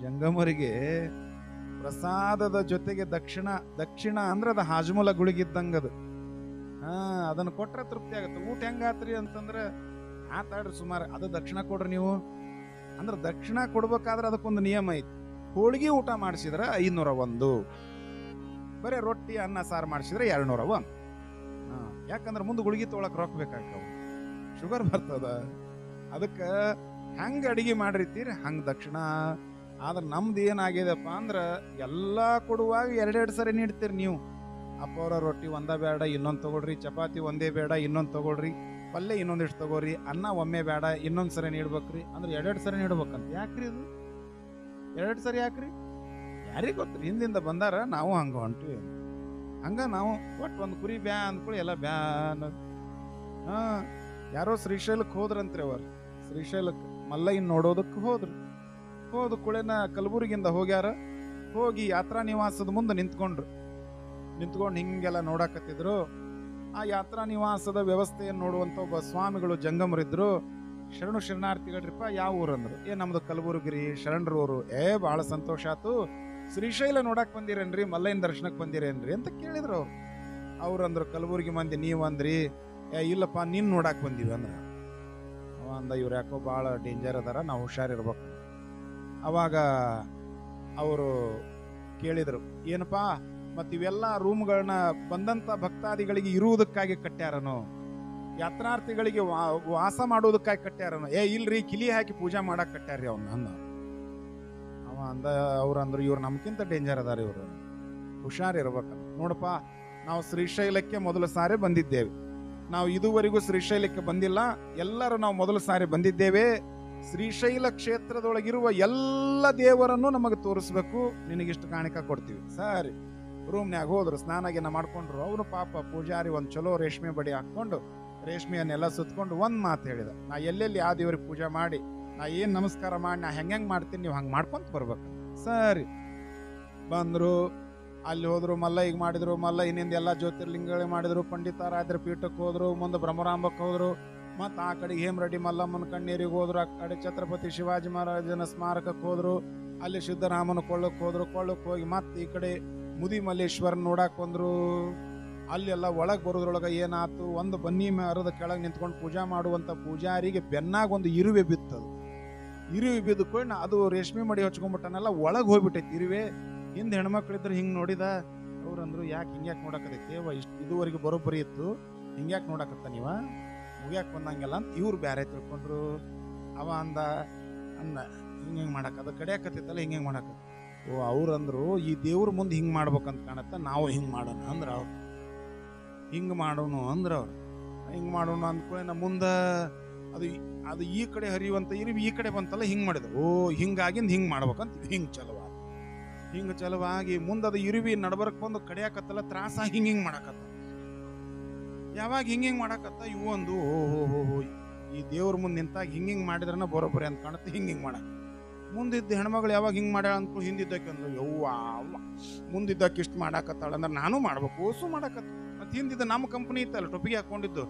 ಜಂಗಮರಿಗೆ ಪ್ರಸಾದದ ಜೊತೆಗೆ ದಕ್ಷಿಣ ದಕ್ಷಿಣ ಅಂದ್ರೆ ಅದು ಹಾಜಮೂಲ ಗುಳಿಗಿದ್ದಂಗದು. ಅದನ್ನ ಕೊಟ್ರೆ ತೃಪ್ತಿ ಆಗುತ್ತೆ. ಊಟ ಹೆಂಗಾತ್ರಿ ಅಂತಂದ್ರೆ ಆತಾಡ್ರಿ ಸುಮಾರು ಅದು ದಕ್ಷಿಣ ಕೊಡ್ರಿ ನೀವು ಅಂದ್ರೆ ದಕ್ಷಿಣ ಕೊಡ್ಬೇಕಾದ್ರೆ ಅದಕ್ಕೊಂದು ನಿಯಮ ಐತಿ. ಹೋಳಿಗೆ ಊಟ ಮಾಡಿಸಿದ್ರೆ 501, ಬರೀ ರೊಟ್ಟಿ ಅನ್ನ ಸಾರು ಮಾಡಿಸಿದ್ರೆ 201. ಯಾಕಂದ್ರೆ ಮುಂದೆ ಗುಳಿಗೆ ತೊಗೊಳಕ್ ರೊಕ್ಕ ಬೇಕಾಗ್ತಾವ, ಶುಗರ್ ಬರ್ತದ. ಅದಕ್ಕೆ ಹೆಂಗ ಅಡಿಗೆ ಮಾಡಿರ್ತೀರಿ ಹಂಗ ದಕ್ಷಿಣ. ಆದ್ರೆ ನಮ್ದು ಏನಾಗಿದೆಪ್ಪ ಅಂದ್ರೆ ಎಲ್ಲಾ ಕೊಡುವಾಗ ಎರಡೆರಡು ಸರಿ ನೀಡ್ತೀರಿ ನೀವು. ಅಪ್ಪವ್ರ ರೊಟ್ಟಿ ಒಂದ ಬೇಡ ಇನ್ನೊಂದು ತಗೊಳ್ರಿ, ಚಪಾತಿ ಒಂದೇ ಬೇಡ ಇನ್ನೊಂದು ತಗೊಳ್ರಿ, ಪಲ್ಯ ಇನ್ನೊಂದಿಷ್ಟು ತಗೋರಿ, ಅನ್ನ ಒಮ್ಮೆ ಬೇಡ ಇನ್ನೊಂದ್ ಸರಿ ನೀಡ್ಬೇಕ್ರಿ. ಅಂದ್ರೆ ಎರಡೆರಡು ಸರಿ ನೀಡ್ಬೇಕಂತ. ಯಾಕ್ರಿ ಇದು ಎರಡೆರಡು ಸರಿ ಯಾಕ್ರಿ? ಯಾರಿಗೆ ಗೊತ್ತ್ರಿ, ಹಿಂದಿಂದ ಬಂದಾರ ನಾವು ಹಂಗ ಹೊಂಟಿವಿ. ಹಂಗ ನಾವು ಒಟ್ಟು ಒಂದು ಕುರಿ ಬ್ಯಾ ಅಂದ್ಕೊಳ್ಳಿ ಎಲ್ಲ ಬ್ಯಾ ಅನ್ನೋದು. ಯಾರೋ ಶ್ರೀಶೈಲಕ್ಕೆ ಹೋದ್ರಂತ್ರಿ ಅವರು. ಶ್ರೀಶೈಲಕ್ಕೆ ಮಲ್ಲಯ್ಯನ ನೋಡೋದಕ್ಕೆ ಹೋದ ಕುಳೆನ ಕಲಬುರಗಿಯಿಂದ ಹೋಗ್ಯಾರ. ಹೋಗಿ ಯಾತ್ರಾ ನಿವಾಸದ ಮುಂದೆ ನಿಂತ್ಕೊಂಡು ಹಿಂಗೆಲ್ಲ ನೋಡಾಕತ್ತಿದ್ರು. ಆ ಯಾತ್ರಾ ನಿವಾಸದ ವ್ಯವಸ್ಥೆಯನ್ನು ನೋಡುವಂತ ಒಬ್ಬ ಸ್ವಾಮಿಗಳು ಜಂಗಮರಿದ್ರು. ಶರಣು ಶರಣಾರ್ಥಿಗಳ್ರಿಪ್ಪ, ಯಾವ ಊರಂದ್ರು. ನಮ್ದು ಕಲಬುರಗಿರಿ ಶರಣರೂರು. ಬಹಳ ಸಂತೋಷ ಆತು. ಶ್ರೀಶೈಲ ನೋಡಕ್ ಬಂದಿರೇನ್ರಿ, ಮಲ್ಲಯ್ಯನ ದರ್ಶನಕ್ಕೆ ಬಂದಿರೇನ್ರಿ ಅಂತ ಕೇಳಿದ್ರು ಅವ್ರಂದ್ರು ಕಲಬುರಗಿ ಮಂದಿ ನೀವಂದ್ರಿ. ಇಲ್ಲಪ್ಪ ನೀನ್ ನೋಡಾಕ್ ಬಂದೀವಿ ಅಂದ್ರ. ಅವ ಅಂದ ಇವ್ರು ಯಾಕೋ ಬಹಳ ಡೇಂಜರ್ ಅದಾರ, ನಾವು ಹುಷಾರಿರ್ಬೇಕು. ಅವಾಗ ಅವರು ಕೇಳಿದ್ರು, ಏನಪ್ಪಾ ಮತ್ ಇವೆಲ್ಲ ರೂಮ್ಗಳನ್ನ ಬಂದಂತ ಭಕ್ತಾದಿಗಳಿಗೆ ಇರುವುದಕ್ಕಾಗಿ ಕಟ್ಟ್ಯಾರನೋ, ಯಾತ್ರಾರ್ಥಿಗಳಿಗೆ ವಾಸ ಮಾಡೋದಕ್ಕಾಗಿ ಕಟ್ಟ್ಯಾರನೋ? ಇಲ್ರಿ, ಕಿಲಿ ಹಾಕಿ ಪೂಜಾ ಮಾಡಕ್ ಕಟ್ಟ್ಯಾರ್ರಿ ಅವನ್ನ ಅಂದ. ಅವ ಅಂದ ಅವ್ರಂದ್ರು ಇವ್ರು ನಮ್ಗಿಂತ ಡೇಂಜರ್ ಅದಾರ, ಇವ್ರು ಹುಷಾರಿರ್ಬೇಕಂತ. ನೋಡಪ್ಪ, ನಾವು ಶ್ರೀಶೈಲಕ್ಕೆ ಮೊದಲ ಸಾರಿ ಬಂದಿದ್ದೇವೆ. ನಾವು ಇದುವರೆಗೂ ಶ್ರೀಶೈಲಕ್ಕೆ ಬಂದಿಲ್ಲ, ಎಲ್ಲರೂ ನಾವು ಮೊದಲ ಸಾರಿ ಬಂದಿದ್ದೇವೆ. ಶ್ರೀಶೈಲ ಕ್ಷೇತ್ರದೊಳಗಿರುವ ಎಲ್ಲ ದೇವರನ್ನು ನಮಗೆ ತೋರಿಸ್ಬೇಕು, ನಿನಗಿಷ್ಟು ಕಾಣಿಕ ಕೊಡ್ತೀವಿ. ಸರಿ, ರೂಮ್ನ್ಯಾಗ ಹೋದ್ರು, ಸ್ನಾನ ಮಾಡ್ಕೊಂಡ್ರು. ಅವನು ಪಾಪ ಪೂಜಾರಿ ಒಂದ್ ಚಲೋ ರೇಷ್ಮೆ ಬಡಿ ಹಾಕೊಂಡು ರೇಷ್ಮೆಯನ್ನೆಲ್ಲ ಸುತ್ಕೊಂಡು ಒಂದ್ ಮಾತು ಹೇಳಿದ, ನಾ ಎಲ್ಲೆಲ್ಲಿ ಯಾವ ದೇವ್ರಿಗೆ ಪೂಜೆ ಮಾಡಿ ನಾ ಏನ್ ನಮಸ್ಕಾರ ಮಾಡಿ ನಾ ಹೆಂಗ್ ಮಾಡ್ತೀನಿ ನೀವು ಹಂಗ್ ಮಾಡ್ಕೊಂತ ಬರ್ಬೇಕು. ಸರಿ ಬಂದ್ರು, ಅಲ್ಲಿ ಹೋದ್ರು, ಮಲ್ಲಯ್ಯಗೆ ಮಾಡಿದ್ರು, ಮಲ್ಲಯ್ಯನಿಂದ ಎಲ್ಲಾ ಜ್ಯೋತಿರ್ಲಿಂಗಗಳೇ ಮಾಡಿದ್ರು, ಪಂಡಿತಾರಾಧ್ರ ಪೀಠಕ್ಕೆ ಹೋದ್ರು, ಮುಂದೆ ಬ್ರಹ್ಮರಾಂಬಕ್ಕೆ ಹೋದ್ರು, ಮತ್ತ ಆ ಕಡೆ ಹೇಮರೆಡ್ಡಿ ಮಲ್ಲಮ್ಮನ ಕಣ್ಣೀರಿಗೆ ಹೋದ್ರು, ಆ ಕಡೆ ಛತ್ರಪತಿ ಶಿವಾಜಿ ಮಹಾರಾಜನ ಸ್ಮಾರಕಕ್ಕೆ ಹೋದ್ರು, ಅಲ್ಲಿ ಸಿದ್ದರಾಮನ ಕೊಳ್ಳಕ್ಕೆ ಹೋದ್ರು, ಕೊಳ್ಳಕ್ಕೆ ಹೋಗಿ ಮತ್ತೆ ಈ ಕಡೆ ಮುದಿ ಮಲ್ಲೇಶ್ವರನ್ ನೋಡಾಕ್ ಬಂದ್ರು. ಅಲ್ಲೆಲ್ಲ ಒಳಗ್ ಬರೋದ್ರೊಳಗ ಏನಾತು, ಒಂದು ಬನ್ನಿ ಮರದ ಕೆಳಗೆ ನಿಂತ್ಕೊಂಡು ಪೂಜಾ ಮಾಡುವಂತ ಪೂಜಾರಿಗೆ ಬೆನ್ನಾಗ ಒಂದು ಇರುವೆ ಬಿತ್ತದು. ಇರುವೆ ಬಿದ್ದುಕೊಂಡು ಅದು ರೇಷ್ಮೆ ಮಡಿ ಹಚ್ಕೊಂಡ್ಬಿಟ್ಟನೆಲ್ಲ ಒಳಗ್ ಹೋಗ್ಬಿಟ್ಟೈತಿ ಇರುವೆ. ಹಿಂದ್ ಹೆಣ್ಮಕ್ಳಿದ್ರು ಹಿಂಗ್ ನೋಡಿದ. ಅವ್ರಂದ್ರು ಯಾಕೆ ಹಿಂಗ್ಯಾಕ್ ನೋಡಕತ್ತೈತಿ, ಇದುವರೆಗೂ ಬರೋಬ್ಬರಿ ಇತ್ತು, ಹಿಂಗ್ಯಾಕ್ ನೋಡಕತ್ತ ನೀವ, ಮುಗ್ಯಾಕ್ ಬಂದಂಗೆಲ್ಲ ಅಂತ ಇವ್ರು ಬ್ಯಾರೆ ತಿಳ್ಕೊಂಡ್ರು. ಅವ ಅಂದ ಹಿಂಗ್ ಮಾಡಕ್ ಅದು ಕಡಿಯಾಕತ್ತೈತಲ್ಲ ಹಿಂಗ್ ಮಾಡಕ. ಅವ್ರಂದ್ರು ಈ ದೇವ್ರ ಮುಂದೆ ಹಿಂಗ್ ಮಾಡ್ಬೇಕಂತ ಕಾಣತ್ತ, ನಾವು ಹಿಂಗ್ ಮಾಡೋಣ ಅಂದ್ರ ಅವ್ರು. ಹಿಂಗ್ ಮಾಡೋನು ಅಂದ್ರ ಅವ್ರು. ಹಿಂಗ್ ಮಾಡೋಣ ಅಂದ್ಕೊಳ್ಳಿ ಮುಂದ ಅದು ಈ ಕಡೆ ಹರಿಯುವಂತ ಇರುವಿ ಈ ಕಡೆ ಬಂತಲ್ಲ, ಹಿಂಗ್ ಮಾಡಿದ್ರು. ಹಿಂಗಾಗಿಂದ ಹಿಂಗ್ ಮಾಡ್ಬೇಕಂತ ಹಿಂಗ ಚಲವಾಗಿ ಮುಂದದು ಇರುವಿ ನಡಬರ್ಕ್ ಬಂದು ಕಡಿಯಾಕತ್ತಲ್ಲ, ತ್ರಾಸ ಹಿಂಗ್ ಮಾಡಕತ್ತ. ಯಾವಾಗ ಹಿಂಗ್ ಮಾಡಕತ್ತ ಇವು ಒಂದು ಈ ದೇವ್ರ ಮುಂದೆ ನಿಂತಾಗ ಹಿಂಗ್ ಮಾಡಿದ್ರನ ಬರೋಬ್ಬರಿ ಅಂತ ಕಾಣುತ್ತೆ. ಹಿಂಗ್ ಮಾಡಕ್ ಮುಂದಿದ್ದ ಹೆಣ್ಮಗಳು ಯಾವಾಗ ಹಿಂಗ್ ಮಾಡ್ಯಾಳ ಅಂದ್ಕೊ ಹಿಂದಿದ್ದಕ್ಕೆ ಅಂದ್ರು, ಯವ್ವ ಮುಂದಿದ್ದಕ್ಕೆ ಇಷ್ಟು ಮಾಡಾಕತ್ತಾಳ ಅಂದ್ರೆ ನಾನು ಮಾಡ್ಬೇಕು, ಓಸು ಮಾಡಕತ್ತ. ಮತ್ತೆ ಹಿಂದಿದ್ದ ನಮ್ಮ ಕಂಪನಿ ಇತ್ತಲ್ಲ ಟೊಪಿಗೆ ಹಾಕೊಂಡಿದ್ದು,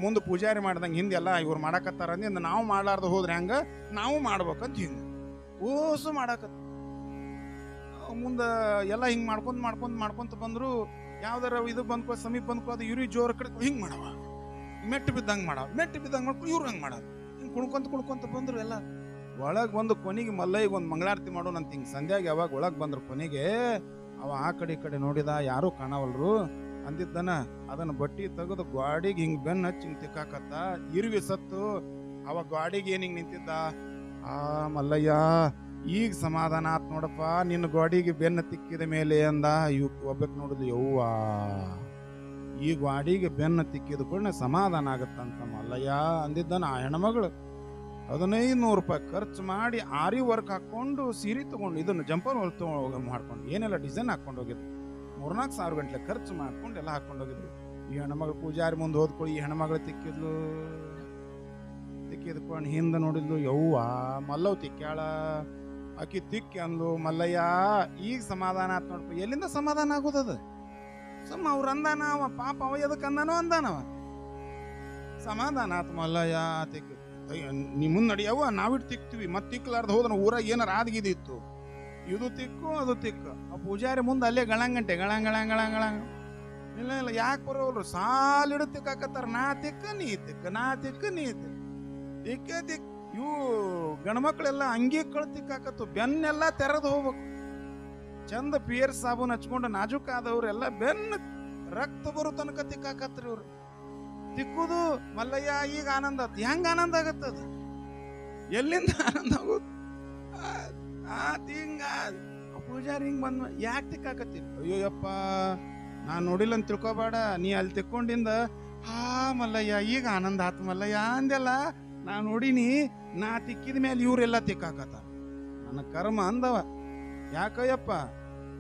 ಮುಂದೆ ಪೂಜಾರಿ ಮಾಡ್ದಂಗೆ ಹಿಂದೆಲ್ಲ ಇವ್ರು ಮಾಡಾಕತ್ತಾರ ಅಂದಿಂದ ನಾವು ಮಾಡ್ಲಾರ್ದು ಹೋದ್ರೆ ಹಂಗ ನಾವು ಮಾಡ್ಬೇಕಂತ ಹಿಂಗ ಓಸು ಮಾಡಾಕತ್ತ. ಮುಂದೆ ಎಲ್ಲ ಹಿಂಗ್ ಮಾಡ್ಕೊಂತ ಬಂದ್ರು. ಯಾವ್ದಾರ ಇದು ಬಂದ್ಕೋ ಸಮೀಪ ಬಂದ್ಕೋ ಅದು ಇವ್ರಿ ಜೋರ ಕಡೆ ಹಿಂಗ್ ಮಾಡವ, ಮೆಟ್ಟು ಬಿದ್ದಂಗೆ ಮಾಡ್ಕೊ ಇವ್ರು ಹಂಗೆ ಮಾಡೋದು. ಹಿಂಗೆ ಕುಣ್ಕೊಂತ ಬಂದ್ರು. ಎಲ್ಲ ಒಳಗ್ ಬಂದು ಕೊನೆಗೆ ಮಲ್ಲಯ್ಯಗೆ ಒಂದು ಮಂಗಳಾರತಿ ಮಾಡೋಣ ಅಂತ ಹಿಂಗೆ ಸಂಧ್ಯಾಗ ಯಾವಾಗ ಒಳಗ್ ಬಂದ್ರು, ಕೊನೆಗೆ ಅವ ಆ ಕಡೆ ಈ ಕಡೆ ನೋಡಿದ, ಯಾರು ಕಾಣವಲ್ರು ಅಂದಿದ್ದನ. ಅದನ್ನ ಬಟ್ಟಿ ತೆಗೆದು ಗಾಡಿಗೆ ಹಿಂಗ್ ಬೆನ್ನ ಹಚ್ಚಿ ಹಿಂಗ್ ತಿಕ್ಕಾಕತ್ತ. ಇರುವಿ ಸತ್ತು ಅವ ಗಾಡಿಗೆ ಏನ್ ಹಿಂಗ್ ನಿಂತಿದ್ದ. ಮಲ್ಲಯ್ಯ ಈಗ ಸಮಾಧಾನ ಆತ್ ನೋಡಪ್ಪ, ನಿನ್ನ ಗಾಡಿಗೆ ಬೆನ್ನ ತಿಕ್ಕಿದ ಮೇಲೆ ಅಂದ. ಒಬ್ಬಕ್ ನೋಡಿದ್ಲು, ಯವ್ವ ಈ ಗಾಡಿಗೆ ಬೆನ್ನ ತಿಕ್ಕಿದ ಕೂಡ ಸಮಾಧಾನ ಆಗತ್ತಂತ ಮಲ್ಲಯ್ಯ ಅಂದಿದ್ದನ. ಆ ಹೆಣ್ಮಗಳು 1500 ರೂಪಾಯಿ ಖರ್ಚು ಮಾಡಿ ಆರಿ ವರ್ಕ್ ಹಾಕೊಂಡು ಸೀರೆ ತಗೊಂಡು ಇದನ್ನು ಜಂಪರ್ ಹೊಲ್ ಮಾಡ್ಕೊಂಡು ಏನೆಲ್ಲ ಡಿಸೈನ್ ಹಾಕೊಂಡು ಹೋಗಿದ್ರು. 3-4 ಸಾವಿರ ಗಂಟೆ ಖರ್ಚು ಮಾಡ್ಕೊಂಡು ಎಲ್ಲ ಹಾಕೊಂಡು ಹೋಗಿದ್ರು. ಈ ಹೆಣ್ಮಗಳು ಪೂಜಾರಿ ಮುಂದೆ ಹೋದ್ಕೊಳ್ಳಿ, ಈ ಹೆಣ್ಮಗಳು ತಿಕ್ಕಿದ್ಕೊಂಡು ಹಿಂದೆ ನೋಡಿದ್ಲು, ಯವ್ವ ಮಲ್ಲವ್ ತಿಕ್ಕ್ಯಾಳ. ಆಕಿ ತಿಕ್ಕಿ ಅಂದ್ಲು, ಮಲ್ಲಯ್ಯ ಈಗ ಸಮಾಧಾನ ಆತ್ ನೋಡ್ಪ. ಎಲ್ಲಿಂದ ಸಮಾಧಾನ ಆಗೋದದ? ಸುಮ್ಮ ಅವ್ರ ಅಂದಾನ, ಅವ ಪಾಪ ಅವ ಎದಕ್ ಅಂದಾನೋ ಅಂದಾನವ. ಸಮಾಧಾನ ಆತ್ ಮಲ್ಲಯ್ಯ ತಿಕ್ಕಿ ನೀ ಮುಂದ್ ನಡಿಯವ ನಾವಿಟ್ಟು ತಿಕ್ತಿವಿ, ಮತ್ ತಿಕ್ಲಾರ್ದ ಹೋದ್ರ ಊರಾಗ ಏನಾರ ಆದ್ಗಿದಿತ್ತು. ಇದು ತಿಕ್ಕು ಅದು ತಿಕ್ಕು. ಆ ಪೂಜಾರಿ ಮುಂದೆ ಅಲ್ಲೇ ಗಳಂಗಂಟೆ ಗಳಂಗ್ ಗಳಂಗ್ ಗಳಂಗ್ ಗಳಂಗ್. ಇಲ್ಲ ಇಲ್ಲ, ಯಾಕೆ ಬರೋಲ್ರು ಸಾಲಿಡು ತಿಕ್ಕಾಕತ್ತಾರ. ನಾ ತಿಕ್ಕ ನೀ ತಿಕ್ಕ, ನಾ ತಿಕ್ಕ ನೀ ತಿಕ್ಕ, ತಿಕ್ಕೇ ತಿಕ್. ಇವು ಗಂಡ್ಮಕ್ಳೆಲ್ಲ ಅಂಗಿ ಕಳ್ ತಿಕ್ಕಾಕತ್ತು, ಬೆನ್ನೆಲ್ಲ ತೆರೆದು ಹೋಗ್ಬೇಕು. ಚಂದ ಪಿಯರ್ ಸಾಬೂನ್ ಹಚ್ಕೊಂಡು ನಾಜುಕಾದವ್ರೆಲ್ಲ ಬೆನ್ನ ರಕ್ತ ಬರೋ ತನಕ ತಿಕ್ಕಾಕತ್ರಿ ಇವ್ರು. ತಿಕ್ಕುದು ಮಲ್ಲಯ್ಯ ಈಗ ಆನಂದ ಆತ್. ಹೆಂಗ ಆನಂದ ಆಗತ್ತದ? ಎಲ್ಲಿಂದ ಆನಂದ ಆಗೋದು? ಹಿಂಗ ಪೂಜಾರಿ ಹಿಂಗ್ ಬಂದ್ ಯಾಕೆ ತಿಕ್ಕಾಕತ್ತೀರಿ? ಅಯ್ಯೋಯಪ್ಪ ನಾನ್ ನೋಡಿಲ್ಲ ಅಂತ ತಿಳ್ಕೊಬೇಡ, ನೀ ಅಲ್ಲಿ ತಿಕ್ಕೊಂಡಿಂದ ಮಲ್ಲಯ್ಯ ಈಗ ಆನಂದ ಆತ್ ಮಲ್ಲಯ್ಯ ಅಂದೆಲ್ಲ ನಾ ನೋಡಿನಿ. ನಾ ತಿಕ್ಕಿದ ಮೇಲೆ ಇವ್ರೆಲ್ಲ ತಿಕ್ಕಾಕತ್ತ. ನನ್ನ ಕರ್ಮ ಅಂದವ. ಯಾಕಯ್ಯಪ್ಪ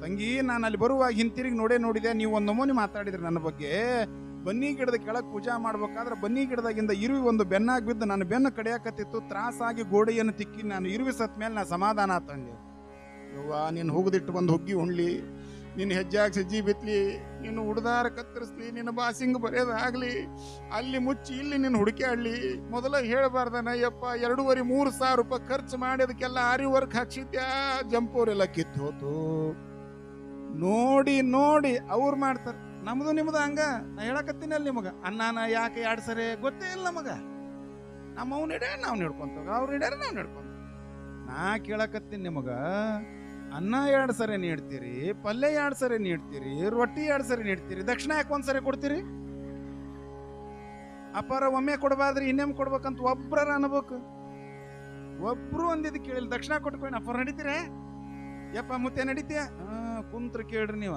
ತಂಗಿ, ನಾನು ಅಲ್ಲಿ ಬರುವಾಗ ಹಿಂತಿರುಗಿ ನೋಡಿದೆ, ನೀವು ಒಂದು ನಮೂನಿ ಮಾತಾಡಿದ್ರಿ ನನ್ನ ಬಗ್ಗೆ. ಬನ್ನಿ ಗಿಡದ ಕೆಳಗೆ ಪೂಜಾ ಮಾಡ್ಬೇಕಾದ್ರೆ ಬನ್ನಿ ಗಿಡದಾಗಿಂದ ಇರುವಿ ಒಂದು ಬೆನ್ನಾಗಿ ಬಿದ್ದು ನನ್ನ ಬೆನ್ನು ಕಡಿಯಾಕತ್ತಿತ್ತು. ತ್ರಾಸಾಗಿ ಗೋಡೆಯನ್ನು ತಿಕ್ಕಿ ನಾನು ಇರುವಿ ಸತ್ ಮೇಲೆ ನಾ ಸಮಾಧಾನ ತಂದೆ. ಯವ್ವ ನೀನು ಹೋಗದಿಟ್ಟು ಬಂದು ಹುಗ್ಗಿ ಉಣ್ಲಿ, ನಿನ್ನ ಹೆಜ್ಜಾಗ ಸಜ್ಜಿ ಬಿತ್ಲಿ, ನಿನ್ನ ಉಡ್ದಾರ ಕತ್ತರಿಸ್ಲಿ, ನಿನ್ನ ಬಾಸಿಂಗ್ ಬರೆಯೋದಾಗ್ಲಿ, ಅಲ್ಲಿ ಮುಚ್ಚಿ ಇಲ್ಲಿ ನಿನ್ನ ಹುಡುಕಾಡ್ಲಿ. ಮೊದಲ ಹೇಳಬಾರ್ದನ ಯಪ್ಪ, 2,500-3 ಸಾವಿರ ರೂಪಾಯಿ ಖರ್ಚು ಮಾಡಿ ಅದಕ್ಕೆಲ್ಲ ಆರಿ ವರ್ಕ್ ಹಾಕ್ಸಿದ್ಯಾ, ಜಂಪೋರೆಲ್ಲ ಕಿತ್ತು ಹೋತು. ನೋಡಿ ನೋಡಿ ಅವ್ರು ಮಾಡ್ತಾರೆ. ನಮ್ದು ನಿಮ್ದು ಹಂಗ. ನಾ ಹೇಳಕತ್ತೀನಿ ಅಲ್ಲಿ ನಿಮಗ, ಅನ್ನಾನ ಯಾಕೆ 2 ಸರಿ ಗೊತ್ತೇ ಇಲ್ಲ ನಮಗ. ನಮ್ಮವ್ ಹಿಡ್ಯಾರ ನಾವು ಹಿಡ್ಕೊಂತ, ಅವ್ರು ಹಿಡ್ಯಾರ ನಾವು ಹಿಡ್ಕೊಂತ. ನಾ ಕೇಳಕತ್ತೀನಿ ನಿಮಗ, ಅನ್ನ 2 ಸರಿ ನೀಡ್ತೀರಿ, ಪಲ್ಯ 2 ಸರಿ ನೀಡ್ತೀರಿ, ರೊಟ್ಟಿ 2 ಸರಿ ನೀಡ್ತೀರಿ, ದಕ್ಷಿಣ ಯಾಕೆ 1 ಸರಿ ಕೊಡ್ತೀರಿ? ಅಪಾರ ಒಮ್ಮೆ ಕೊಡ್ಬಾದ್ರಿ ಇನ್ನೊಮ್ಮೆ ಕೊಡ್ಬೇಕಂತ ಒಬ್ರ ಅನ್ಬೇಕು. ಒಬ್ರು ಒಂದಿದ್ ಕೇಳಿಲ್ಲ, ದಕ್ಷಿಣ ಕೊಟ್ಕೊಂಡು ಅಪ್ಪ ನಡೀತೀರ ಯಪ್ಪ ಮುತ್ತೆ ನಡೀತೀಯ? ಕುಂತ್ರ ಕೇಳ್ರಿ ನೀವು.